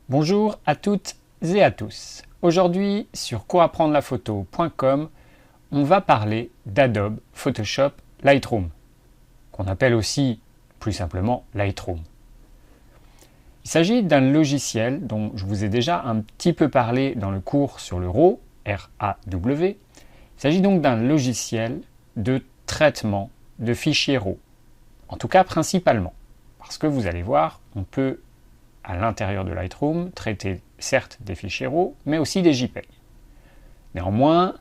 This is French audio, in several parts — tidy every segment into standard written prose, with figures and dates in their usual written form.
Bonjour à toutes et à tous. Aujourd'hui, sur courapprendrelaPhoto.com, on va parler d'Adobe Photoshop Lightroom, qu'on appelle aussi plus simplement Lightroom. Il s'agit d'un logiciel dont je vous ai déjà un petit peu parlé dans le cours sur le RAW, R-A-W. Il s'agit donc d'un logiciel de traitement de fichiers RAW, en tout cas principalement, parce que vous allez voir, on peut à l'intérieur de Lightroom traiter certes des fichiers RAW, mais aussi des JPEG. Néanmoins,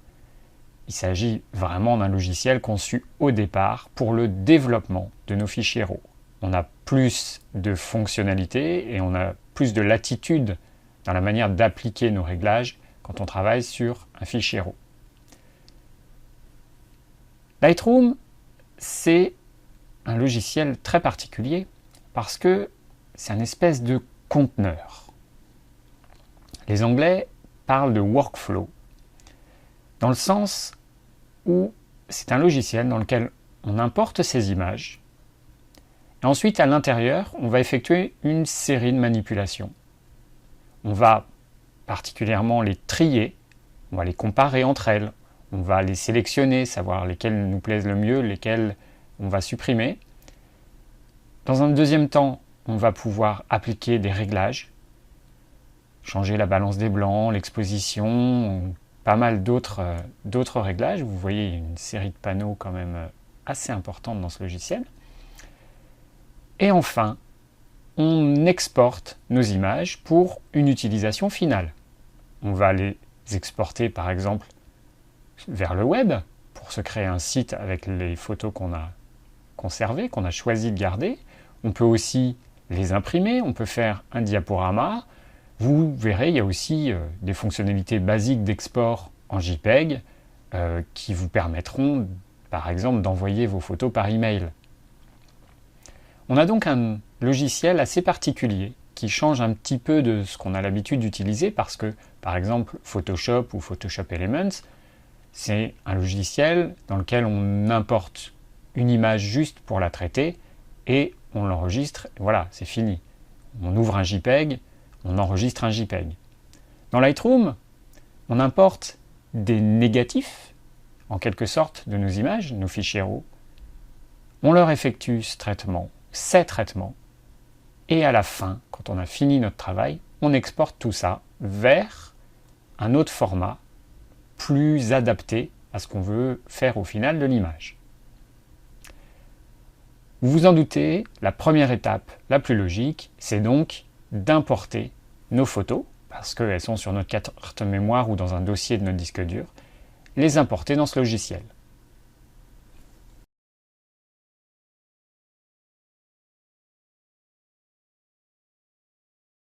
il s'agit vraiment d'un logiciel conçu au départ pour le développement de nos fichiers RAW. On a plus de fonctionnalités et on a plus de latitude dans la manière d'appliquer nos réglages quand on travaille sur un fichier RAW. Lightroom, c'est un logiciel très particulier parce que c'est un espèce de conteneur. Les Anglais parlent de workflow, dans le sens où c'est un logiciel dans lequel on importe ces images, et ensuite à l'intérieur, on va effectuer une série de manipulations. On va particulièrement les trier, on va les comparer entre elles, on va les sélectionner, savoir lesquelles nous plaisent le mieux, lesquelles on va supprimer. Dans un deuxième temps, on va pouvoir appliquer des réglages, changer la balance des blancs, l'exposition, pas mal d'autres réglages. Vous voyez, il y a une série de panneaux quand même assez importante dans ce logiciel. Et enfin, on exporte nos images pour une utilisation finale. On va les exporter par exemple vers le web pour se créer un site avec les photos qu'on a conservées, qu'on a choisi de garder. On peut aussi les imprimer, on peut faire un diaporama. Vous verrez, il y a aussi des fonctionnalités basiques d'export en JPEG qui vous permettront, par exemple, d'envoyer vos photos par email. On a donc un logiciel assez particulier qui change un petit peu de ce qu'on a l'habitude d'utiliser parce que, par exemple, Photoshop ou Photoshop Elements, c'est un logiciel dans lequel on importe une image juste pour la traiter et on l'enregistre, et voilà, c'est fini. On ouvre un JPEG, on enregistre un JPEG. Dans Lightroom, on importe des négatifs, en quelque sorte, de nos images, nos fichiers RAW. On leur effectue ces traitements, et à la fin, quand on a fini notre travail, on exporte tout ça vers un autre format, plus adapté à ce qu'on veut faire au final de l'image. Vous vous en doutez, la première étape, la plus logique, c'est donc d'importer nos photos, parce qu'elles sont sur notre carte mémoire ou dans un dossier de notre disque dur, les importer dans ce logiciel.